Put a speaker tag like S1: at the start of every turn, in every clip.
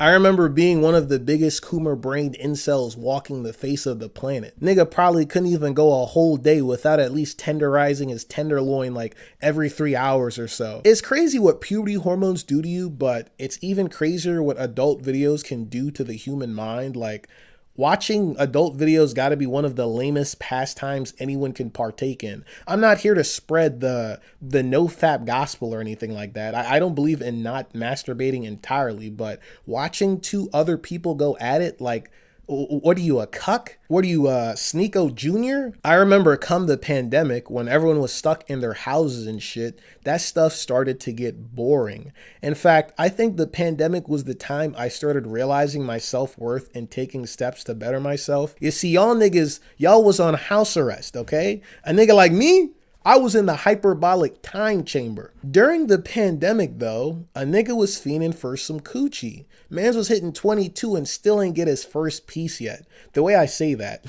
S1: I remember being one of the biggest Coomer-brained incels walking the face of the planet. Nigga probably couldn't even go a whole day without at least tenderizing his tenderloin like every 3 hours or so. It's crazy what puberty hormones do to you, but it's even crazier what adult videos can do to the human mind. Like, watching adult videos gotta be one of the lamest pastimes anyone can partake in. I'm not here to spread the no-fap gospel or anything like that. I don't believe in not masturbating entirely, but watching two other people go at it, like, what are you, a cuck? What are you, Sneeko Jr.? I remember come the pandemic when everyone was stuck in their houses and shit, that stuff started to get boring. In fact, I think the pandemic was the time I started realizing my self-worth and taking steps to better myself. You see, y'all niggas, y'all was on house arrest, okay? A nigga like me, I was in the hyperbolic time chamber. During the pandemic though, a nigga was fiending for some coochie. Mans was hitting 22 and still ain't get his first piece yet. The way I say that,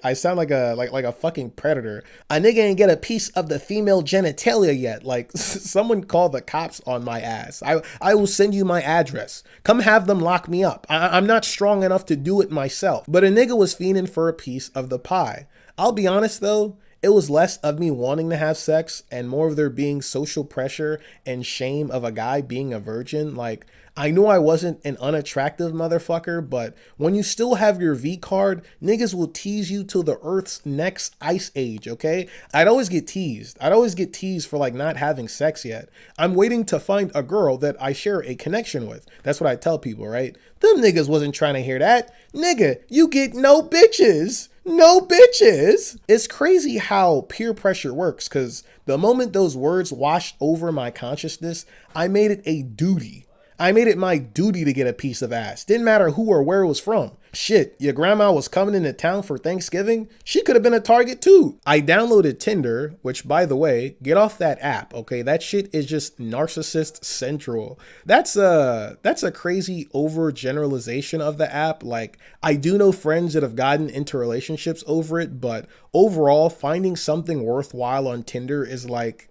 S1: I sound like a fucking predator. A nigga ain't get a piece of the female genitalia yet. Like, someone call the cops on my ass. I will send you my address. Come have them lock me up. I'm not strong enough to do it myself. But a nigga was fiending for a piece of the pie. I'll be honest though, it was less of me wanting to have sex and more of there being social pressure and shame of a guy being a virgin. Like, I knew I wasn't an unattractive motherfucker, but when you still have your V card, niggas will tease you till the Earth's next ice age, okay? I'd always get teased. I'd always get teased for like not having sex yet. I'm waiting to find a girl that I share a connection with. That's what I tell people, right? Them niggas wasn't trying to hear that. Nigga, you get no bitches. No bitches. It's crazy how peer pressure works, because the moment those words washed over my consciousness, I made it a duty. I made it my duty to get a piece of ass. Didn't matter who or where it was from. Shit, your grandma was coming into town for Thanksgiving. She could have been a target too. I downloaded Tinder, which by the way, get off that app, okay? That shit is just narcissist central. That's a crazy overgeneralization of the app. Like, I do know friends that have gotten into relationships over it, but overall, finding something worthwhile on Tinder is like,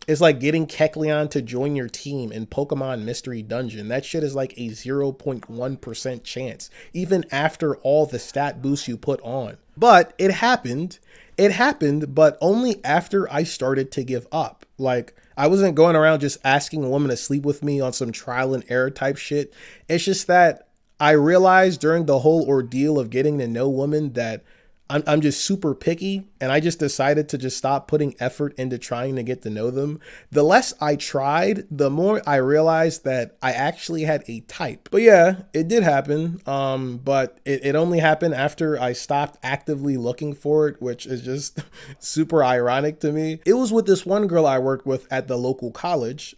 S1: it's like getting Kecleon to join your team in Pokemon Mystery Dungeon. That shit is like a 0.1% chance, even after all the stat boosts you put on. But it happened. It happened, but only after I started to give up. Like, I wasn't going around just asking a woman to sleep with me on some trial and error type shit. It's just that I realized during the whole ordeal of getting to know women that I'm just super picky, and I just decided to just stop putting effort into trying to get to know them. The less I tried, the more I realized that I actually had a type. But yeah, it did happen. But it only happened after I stopped actively looking for it, which is just super ironic to me. It was with this one girl I worked with at the local college.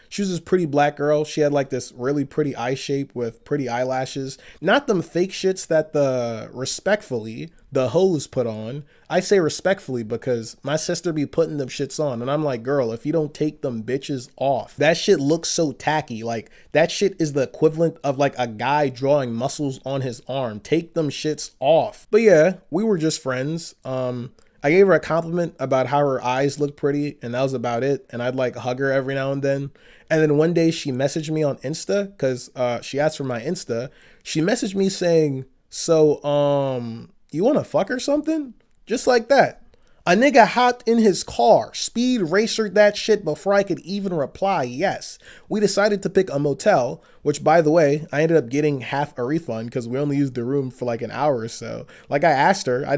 S1: She was this pretty black girl. She had like this really pretty eye shape with pretty eyelashes. Not them fake shits that the hoes put on. I say respectfully because my sister be putting them shits on, and I'm like, girl, if you don't take them bitches off, that shit looks so tacky. Like, that shit is the equivalent of like a guy drawing muscles on his arm. Take them shits off. But yeah, we were just friends. I gave her a compliment about how her eyes looked pretty, and that was about it. And I'd like hug her every now and then. And then one day she messaged me on Insta because she asked for my Insta. She messaged me saying, so you want to fuck or something? Just like that. A nigga hopped in his car, speed racered that shit before I could even reply yes. We decided to pick a motel, which by the way, I ended up getting half a refund because we only used the room for like an hour or so. Like, I asked her, I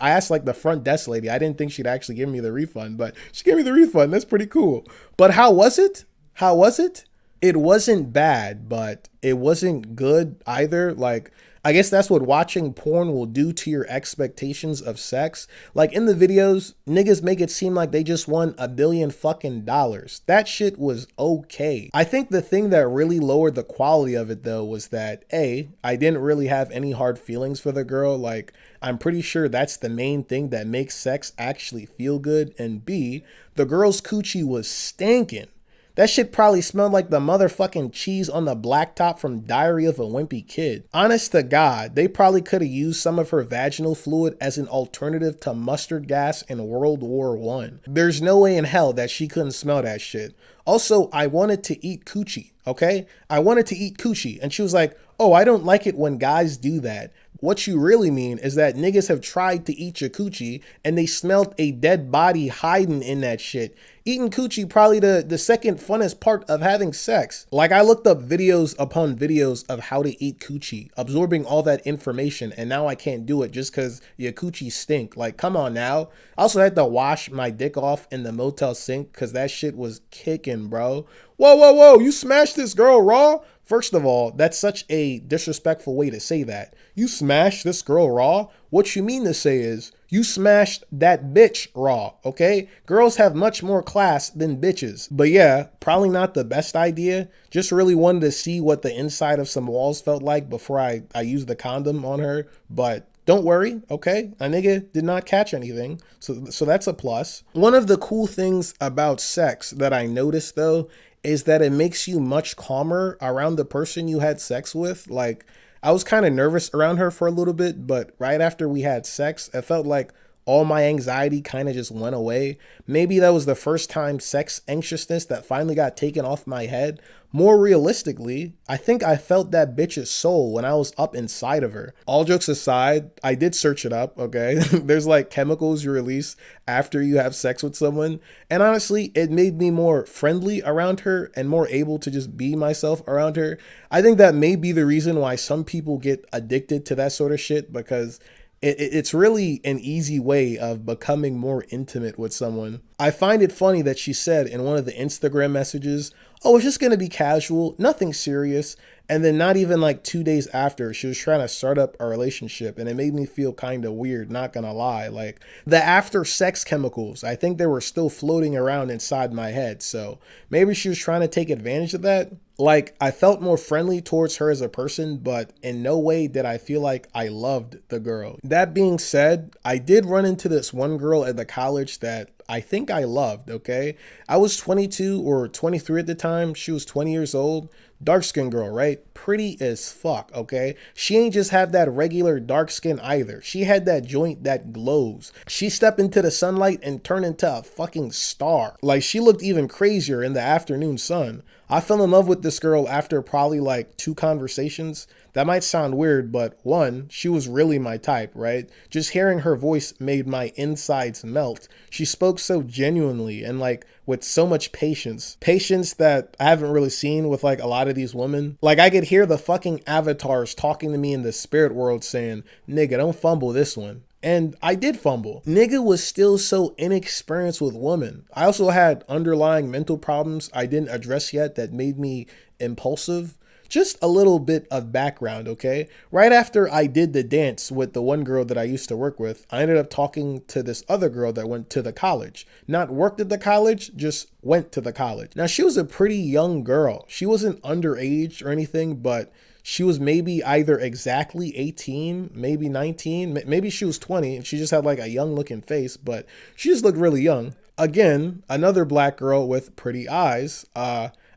S1: asked like the front desk lady. I didn't think she'd actually give me the refund, but she gave me the refund. That's pretty cool. But how was it? How was it? It wasn't bad, but it wasn't good either. Like, I guess that's what watching porn will do to your expectations of sex. Like, in the videos, niggas make it seem like they just won $1 billion fucking dollars. That shit was okay. I think the thing that really lowered the quality of it though was that A, I didn't really have any hard feelings for the girl. Like, I'm pretty sure that's the main thing that makes sex actually feel good. And B, the girl's coochie was stankin'. That shit probably smelled like the motherfucking cheese on the blacktop from Diary of a Wimpy Kid. Honest to God, they probably could have used some of her vaginal fluid as an alternative to mustard gas in World War I. There's no way in hell that she couldn't smell that shit. Also, I wanted to eat coochie, okay? I wanted to eat coochie. And she was like, oh, I don't like it when guys do that. What you really mean is that niggas have tried to eat your coochie and they smelt a dead body hiding in that shit. Eating coochie probably the second funnest part of having sex. Like, I looked up videos upon videos of how to eat coochie, absorbing all that information, and now I can't do it just because your coochie stink. Like, come on now. I also had to wash my dick off in the motel sink because that shit was kicking, bro. Whoa, whoa, whoa, you smashed this girl raw? First of all, that's such a disrespectful way to say that. You smashed this girl raw? What you mean to say is, you smashed that bitch raw, okay? Girls have much more class than bitches. But yeah, probably not the best idea. Just really wanted to see what the inside of some walls felt like before I used the condom on her. But don't worry, okay? A nigga did not catch anything, so that's a plus. One of the cool things about sex that I noticed though is that it makes you much calmer around the person you had sex with. Like, I was kind of nervous around her for a little bit, but right after we had sex, it felt like all my anxiety kind of just went away. Maybe that was the first time sex anxiousness that finally got taken off my head. More realistically, I think I felt that bitch's soul when I was up inside of her. All jokes aside, I did search it up, okay? There's like chemicals you release after you have sex with someone. And honestly, it made me more friendly around her and more able to just be myself around her. I think that may be the reason why some people get addicted to that sort of shit, because it's really an easy way of becoming more intimate with someone. I find it funny that she said in one of the Instagram messages, oh, it's just going to be casual, nothing serious. And then not even like 2 days after, she was trying to start up a relationship. And it made me feel kind of weird, not going to lie. Like, the after sex chemicals, I think they were still floating around inside my head. So maybe she was trying to take advantage of that. Like, I felt more friendly towards her as a person, but in no way did I feel like I loved the girl. That being said, I did run into this one girl at the college that I think I loved, okay? I was 22 or 23 at the time. She was 20 years old. Dark skin girl, right? Pretty as fuck, okay? She ain't just have that regular dark skin either. She had that joint that glows. She stepped into the sunlight and turned into a fucking star. Like, she looked even crazier in the afternoon sun. I fell in love with this girl after probably like 2 conversations. That might sound weird, but one, she was really my type, right? Just hearing her voice made my insides melt. She spoke so genuinely and like with so much patience. Patience that I haven't really seen with like a lot of these women. Like, I could hear the fucking avatars talking to me in the spirit world saying, nigga, don't fumble this one. And I did fumble. Nigga was still so inexperienced with women. I also had underlying mental problems I didn't address yet that made me impulsive. Just a little bit of background, okay? Right after I did the dance with the one girl that I used to work with, I ended up talking to this other girl that went to the college. Not worked at the college, just went to the college. Now, she was a pretty young girl. She wasn't underage or anything, but she was maybe either exactly 18, maybe 19, maybe she was 20, and she just had like a young looking face, but she just looked really young. Again, another black girl with pretty eyes.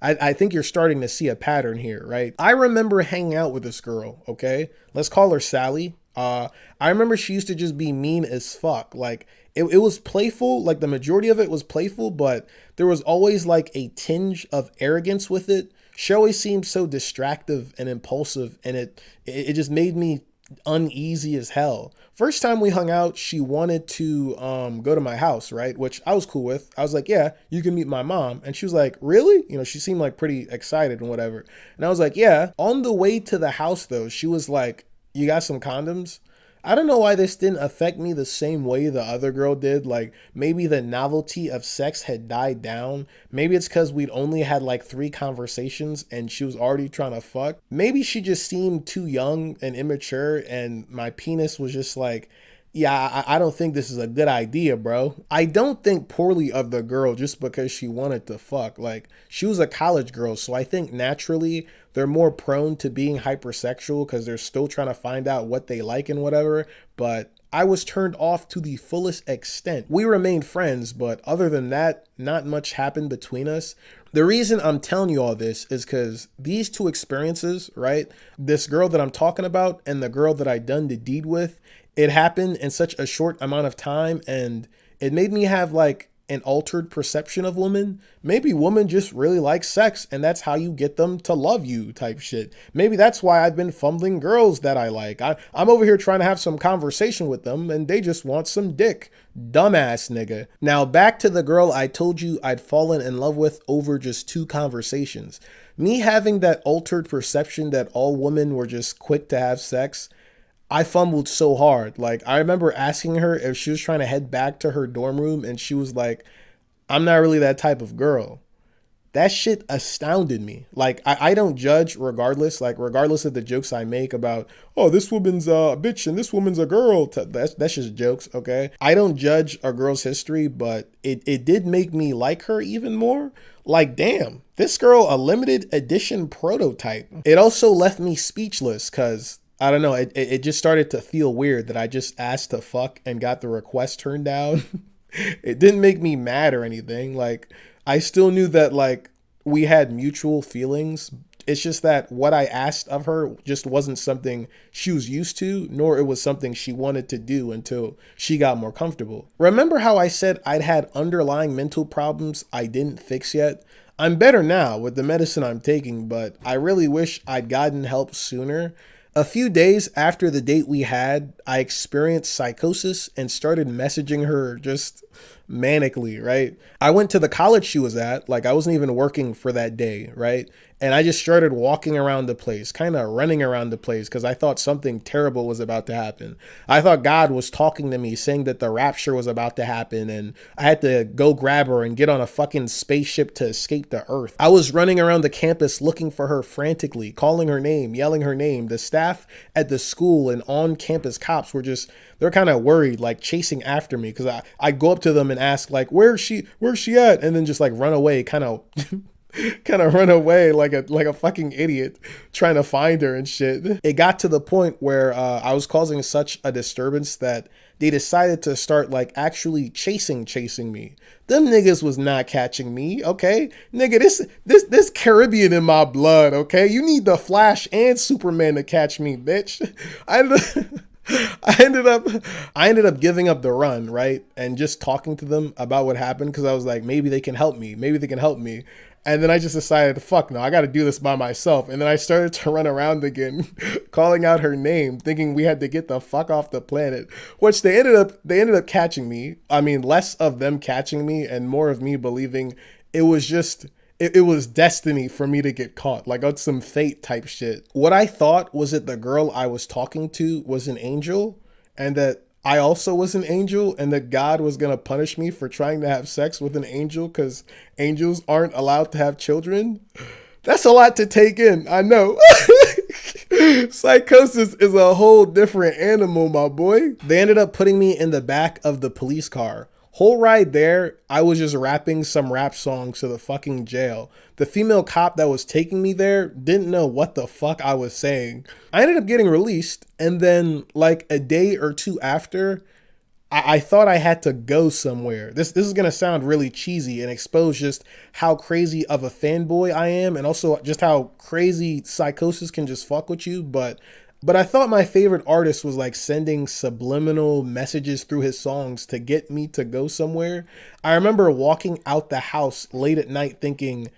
S1: I think you're starting to see a pattern here, right? I remember hanging out with this girl, okay? Let's call her Sally. I remember she used to just be mean as fuck. Like, it was playful, like the majority of it was playful, but there was always like a tinge of arrogance with it. She always seemed so distractive and impulsive, and it just made me uneasy as hell. First time we hung out, she wanted to go to my house, right? Which I was cool with. I was like, yeah, you can meet my mom. And she was like, really? You know, she seemed like pretty excited and whatever. And I was like, yeah. On the way to the house though, she was like, you got some condoms? I don't know why this didn't affect me the same way the other girl did. Like, maybe the novelty of sex had died down. Maybe it's because we'd only had like 3 conversations and she was already trying to fuck. Maybe she just seemed too young and immature and my penis was just like, yeah, I don't think this is a good idea, bro. I don't think poorly of the girl just because she wanted to fuck. Like, she was a college girl, so I think naturally they're more prone to being hypersexual because they're still trying to find out what they like and whatever. But I was turned off to the fullest extent. We remained friends, but other than that, not much happened between us. The reason I'm telling you all this is because these 2 experiences, right? This girl that I'm talking about and the girl that I done the deed with, it happened in such a short amount of time and it made me have like an altered perception of women. Maybe women just really like sex and that's how you get them to love you type shit. Maybe that's why I've been fumbling girls that I like. I'm over here trying to have some conversation with them and they just want some dick. Dumbass nigga. Now back to the girl I told you I'd fallen in love with over just 2 conversations. Me having that altered perception that all women were just quick to have sex, I fumbled so hard. Like, I remember asking her if she was trying to head back to her dorm room, and she was like, I'm not really that type of girl. That shit astounded me. Like, I don't judge regardless, like, regardless of the jokes I make about, oh, this woman's a bitch and this woman's a girl. That's just jokes, okay? I don't judge a girl's history, but it did make me like her even more. Like, damn, this girl a limited edition prototype. It also left me speechless because I don't know, it just started to feel weird that I just asked to fuck and got the request turned down. It didn't make me mad or anything. Like, I still knew that, like, we had mutual feelings. It's just that what I asked of her just wasn't something she was used to, nor it was something she wanted to do until she got more comfortable. Remember how I said I'd had underlying mental problems I didn't fix yet? I'm better now with the medicine I'm taking, but I really wish I'd gotten help sooner. A few days after the date we had, I experienced psychosis and started messaging her just manically, right? I went to the college she was at, like I wasn't even working for that day, right? And I just started walking around the place, kind of running around the place because I thought something terrible was about to happen. I thought God was talking to me saying that the rapture was about to happen and I had to go grab her and get on a fucking spaceship to escape the earth. I was running around the campus looking for her frantically, calling her name, yelling her name. The staff at the school and on-campus cops were just, they're kind of worried, like chasing after me because I go up to them and ask like, where's she at? And then just like run away, kind of run away like a fucking idiot trying to find her and shit. It got to the point where I was causing such a disturbance that they decided to start like actually chasing me. Them niggas was not catching me, okay? Nigga, this Caribbean in my blood, okay? You need the Flash and Superman to catch me, bitch. I ended up giving up the run, right? And just talking to them about what happened because I was like, maybe they can help me. Maybe they can help me. And then I just decided, fuck no, I got to do this by myself. And then I started to run around again, calling out her name, thinking we had to get the fuck off the planet, which they ended up catching me. I mean, less of them catching me and more of me believing it was just, it was destiny for me to get caught, like on some fate type shit. What I thought was that the girl I was talking to was an angel and that I also was an angel and that God was going to punish me for trying to have sex with an angel because angels aren't allowed to have children. That's a lot to take in, I know. Psychosis is a whole different animal, my boy. They ended up putting me in the back of the police car. Whole ride there, I was just rapping some rap songs to the fucking jail. The female cop that was taking me there didn't know what the fuck I was saying. I ended up getting released, and then like a day or two after, I thought I had to go somewhere. This is gonna sound really cheesy and expose just how crazy of a fanboy I am, and also just how crazy psychosis can just fuck with you, but I thought my favorite artist was like sending subliminal messages through his songs to get me to go somewhere. I remember walking out the house late at night thinking,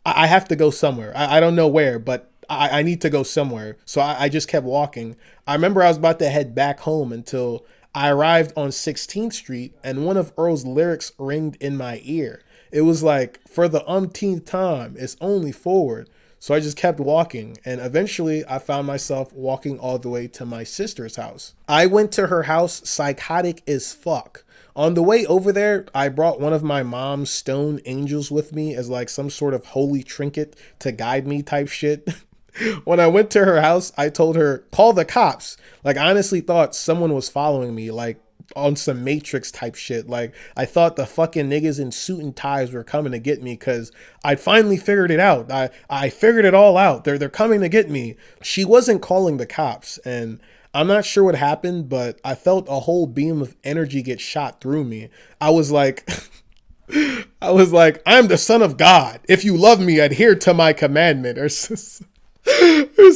S1: I have to go somewhere. I don't know where, but I need to go somewhere. So I just kept walking. I remember I was about to head back home until I arrived on 16th Street and one of Earl's lyrics ringed in my ear. It was like, for the umpteenth time, it's only forward. So I just kept walking, and eventually I found myself walking all the way to my sister's house. I went to her house psychotic as fuck. On the way over there, I brought one of my mom's stone angels with me as like some sort of holy trinket to guide me type shit. When I went to her house, I told her, call the cops. Like, I honestly thought someone was following me, like on some Matrix type shit. Like, I thought the fucking niggas in suit and ties were coming to get me because I finally figured it out. I figured it all out. They're coming to get me. She wasn't calling the cops, and I'm not sure what happened, but I felt a whole beam of energy get shot through me. I was like, I'm the son of God. If you love me, adhere to my commandment, or some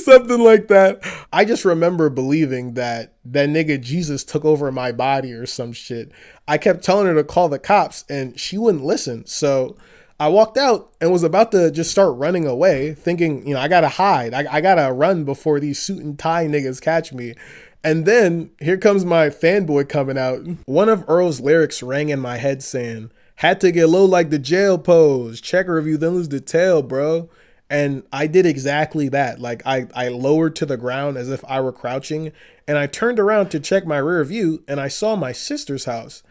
S1: something like that. I just remember believing that that nigga Jesus took over my body or some shit. I kept telling her to call the cops and she wouldn't listen. So I walked out and was about to just start running away, thinking, I gotta hide. I gotta run before these suit and tie niggas catch me. And then here comes my fanboy coming out. One of Earl's lyrics rang in my head saying, "Had to get low like the jail pose. Check review, then lose the tail, bro." And I did exactly that. Like I lowered to the ground as if I were crouching, and I turned around to check my rear view and I saw my sister's house.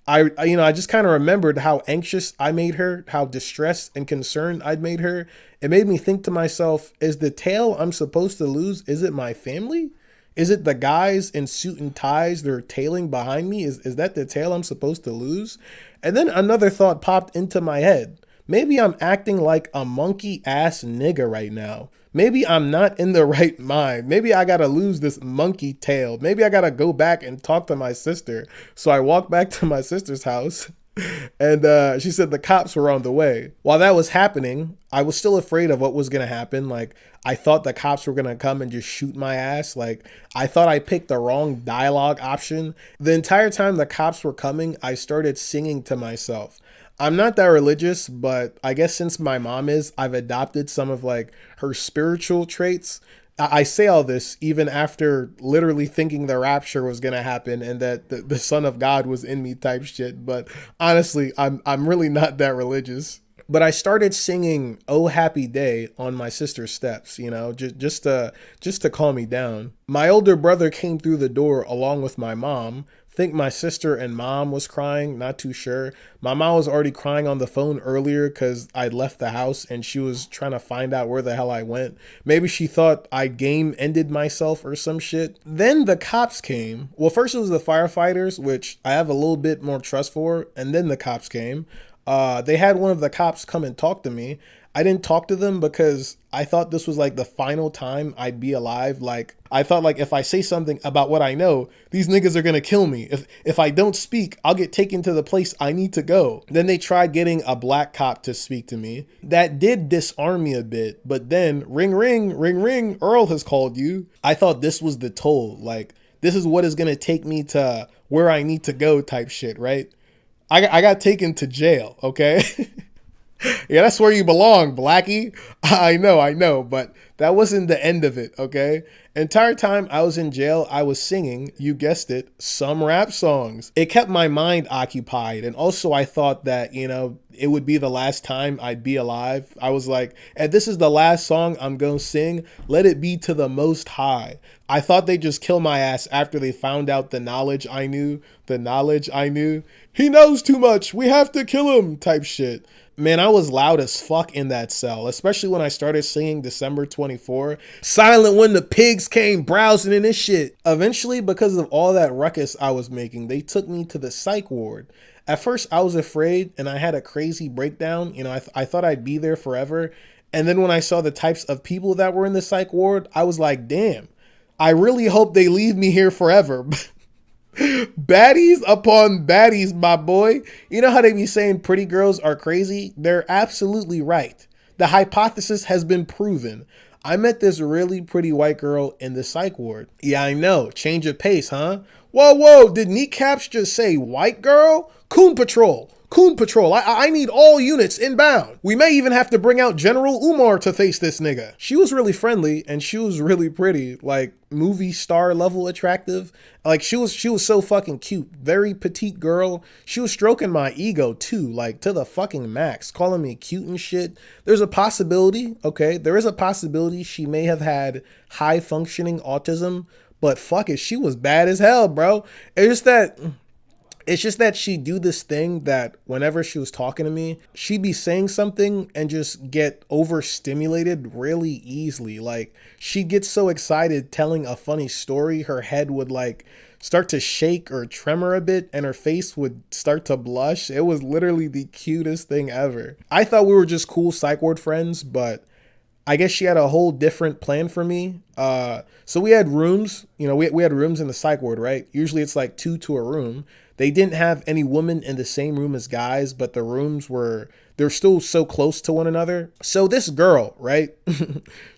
S1: I just kind of remembered how anxious I made her, how distressed and concerned I'd made her. It made me think to myself, is the tail I'm supposed to lose, is it my family? Is it the guys in suit and ties that are tailing behind me? Is that the tail I'm supposed to lose? And then another thought popped into my head. Maybe I'm acting like a monkey ass nigga right now. Maybe I'm not in the right mind. Maybe I gotta lose this monkey tail. Maybe I gotta go back and talk to my sister. So I walked back to my sister's house and she said the cops were on the way. While that was happening, I was still afraid of what was gonna happen. Like, I thought the cops were gonna come and just shoot my ass. Like, I thought I picked the wrong dialogue option. The entire time the cops were coming, I started singing to myself. I'm not that religious, but I guess since my mom is, I've adopted some of like her spiritual traits. I say all this even after literally thinking the rapture was gonna happen and that the Son of God was in me type shit. But honestly, I'm really not that religious. But I started singing "Oh Happy Day" on my sister's steps, just to calm me down. My older brother came through the door along with my mom. Think my sister and mom was crying, not too sure. My mom was already crying on the phone earlier because I'd left the house and she was trying to find out where the hell I went. Maybe she thought I game ended myself or some shit. Then the cops came. Well, first it was the firefighters, which I have a little bit more trust for, and then the cops came. They had one of the cops come and talk to me. I didn't talk to them because I thought this was like the final time I'd be alive. Like, I thought like if I say something about what I know, these niggas are gonna kill me. If I don't speak, I'll get taken to the place I need to go. Then they tried getting a black cop to speak to me. That did disarm me a bit, but then ring, ring, ring, ring, Earl has called you. I thought this was the toll. Like, this is what is gonna take me to where I need to go type shit, right? I got taken to jail, okay? Yeah, that's where you belong, Blackie. I know, but that wasn't the end of it, okay? Entire time I was in jail, I was singing, you guessed it, some rap songs. It kept my mind occupied, and also I thought that, it would be the last time I'd be alive. I was like, and this is the last song I'm gonna sing, let it be to the Most High. I thought they'd just kill my ass after they found out the knowledge I knew. He knows too much, we have to kill him type shit. Man, I was loud as fuck in that cell, especially when I started singing December 24. Silent when the pigs came browsing in this shit. Eventually, because of all that ruckus I was making, they took me to the psych ward. At first, I was afraid and I had a crazy breakdown. I thought I'd be there forever. And then when I saw the types of people that were in the psych ward, I was like, damn, I really hope they leave me here forever. Baddies upon baddies, my boy. You know how they be saying pretty girls are crazy? They're absolutely right. The hypothesis has been proven. I met this really pretty white girl in the psych ward. Yeah, I know. Change of pace, huh? Whoa, did KneeCaps just say white girl? Coon Patrol. I need all units inbound. We may even have to bring out General Umar to face this nigga. She was really friendly and she was really pretty, like movie star level attractive. Like she was so fucking cute. Very petite girl. She was stroking my ego too, like to the fucking max, calling me cute and shit. There's a possibility, okay? There is a possibility she may have had high functioning autism, but fuck it, she was bad as hell, bro. It's just that she'd do this thing that whenever she was talking to me, she'd be saying something and just get overstimulated really easily. Like, she'd get so excited telling a funny story, her head would like start to shake or tremor a bit and her face would start to blush. It was literally the cutest thing ever. I thought we were just cool psych ward friends, but I guess she had a whole different plan for me. So we had rooms, we had rooms in the psych ward, right? Usually it's like 2 to a room. They didn't have any women in the same room as guys, but the rooms were they're still so close to one another. So this girl, right?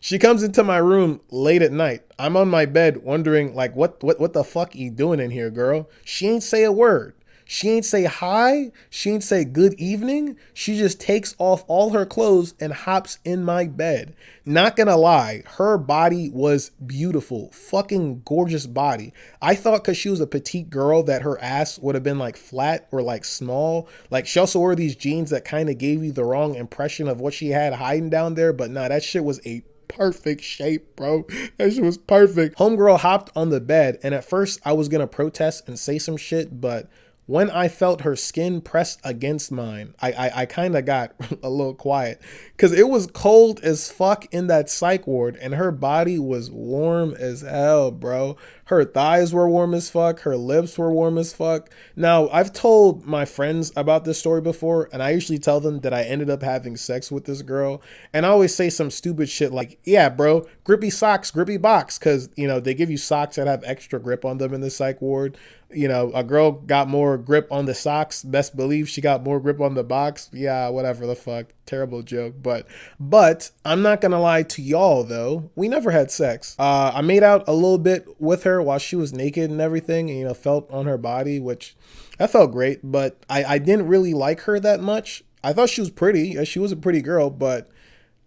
S1: She comes into my room late at night. I'm on my bed wondering like, what the fuck you doing in here, girl? She ain't say a word. She ain't say hi. She ain't say good evening. She just takes off all her clothes and hops in my bed. Not gonna lie, her body was beautiful. Fucking gorgeous body. I thought because she was a petite girl that her ass would have been like flat or like small. Like she also wore these jeans that kind of gave you the wrong impression of what she had hiding down there. But nah, that shit was a perfect shape, bro. That shit was perfect. Homegirl hopped on the bed, and at first I was gonna protest and say some shit, but when I felt her skin press against mine, I kind of got a little quiet because it was cold as fuck in that psych ward and her body was warm as hell, bro. Her thighs were warm as fuck. Her lips were warm as fuck. Now, I've told my friends about this story before, and I usually tell them that I ended up having sex with this girl. And I always say some stupid shit like, yeah, bro, grippy socks, grippy box, because, you know, they give you socks that have extra grip on them in the psych ward. You know, a girl got more grip on the socks. Best believe she got more grip on the box. Yeah, whatever the fuck. Terrible joke. But I'm not going to lie to y'all, though. We never had sex. I made out a little bit with her while she was naked and everything, and, you know, felt on her body, which that felt great. But I didn't really like her that much. I thought she was pretty. She was a pretty girl, but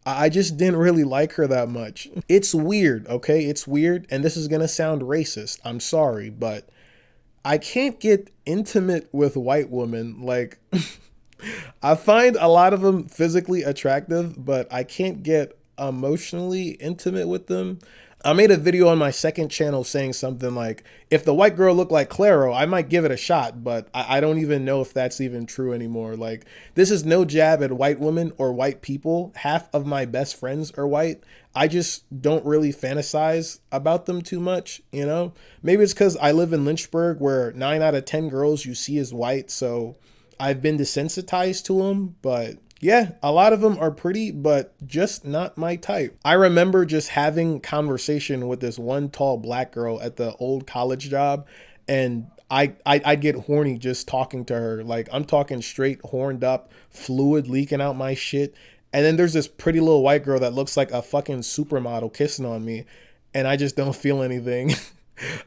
S1: I just didn't really like her that much. It's weird, okay? It's weird. And this is going to sound racist. I'm sorry, but I can't get intimate with white women. Like, I find a lot of them physically attractive, but I can't get emotionally intimate with them. I made a video on my second channel saying something like, if the white girl looked like Claro, I might give it a shot, but I don't even know if that's even true anymore. Like, this is no jab at white women or white people. Half of my best friends are white. I just don't really fantasize about them too much, you know? Maybe it's because I live in Lynchburg where 9 out of 10 girls you see is white, so I've been desensitized to them, but yeah, a lot of them are pretty, but just not my type. I remember just having conversation with this one tall black girl at the old college job, and I'd get horny just talking to her. Like, I'm talking straight horned up, fluid leaking out my shit. And then there's this pretty little white girl that looks like a fucking supermodel kissing on me, and I just don't feel anything.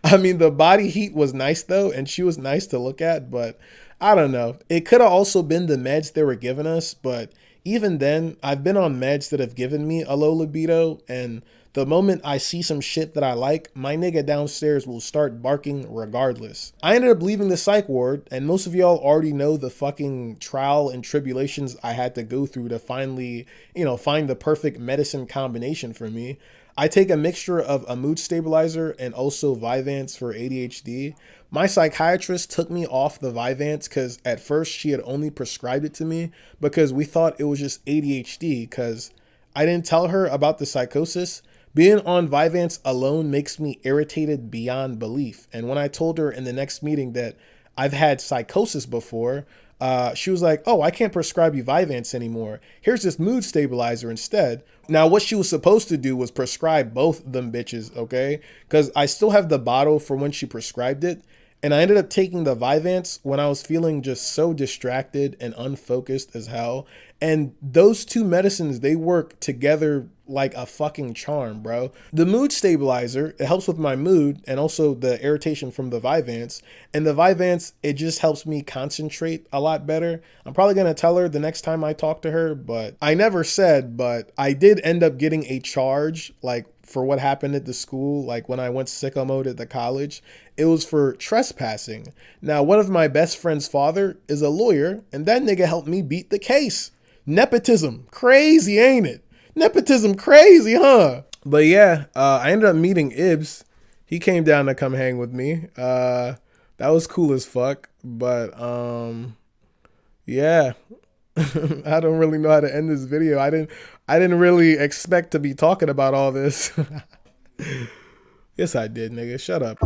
S1: I mean, the body heat was nice though, and she was nice to look at, but I don't know. It could have also been the meds they were giving us, but even then, I've been on meds that have given me a low libido, and the moment I see some shit that I like, my nigga downstairs will start barking regardless. I ended up leaving the psych ward, and most of y'all already know the fucking trial and tribulations I had to go through to finally, you know, find the perfect medicine combination for me. I take a mixture of a mood stabilizer and also Vyvanse for ADHD. My psychiatrist took me off the Vyvanse because at first she had only prescribed it to me because we thought it was just ADHD because I didn't tell her about the psychosis. Being on Vyvanse alone makes me irritated beyond belief. And when I told her in the next meeting that I've had psychosis before, she was like, oh, I can't prescribe you Vyvanse anymore. Here's this mood stabilizer instead. Now, what she was supposed to do was prescribe both them bitches, okay? Because I still have the bottle for when she prescribed it. And I ended up taking the Vyvanse when I was feeling just so distracted and unfocused as hell. And those two medicines, they work together like a fucking charm, bro. The mood stabilizer, it helps with my mood and also the irritation from the Vyvanse. And the Vyvanse, it just helps me concentrate a lot better. I'm probably going to tell her the next time I talk to her, but I never said, but I did end up getting a charge, like, for what happened at the school, like when I went sicko mode at the college. It was for trespassing. Now, one of my best friend's father is a lawyer, and that nigga helped me beat the case. Nepotism. Crazy, ain't it? Nepotism crazy, huh? But yeah, I ended up meeting Ibs. He came down to come hang with me. That was cool as fuck. But yeah. I don't really know how to end this video. I didn't really expect to be talking about all this. Yes, I did, nigga. Shut up.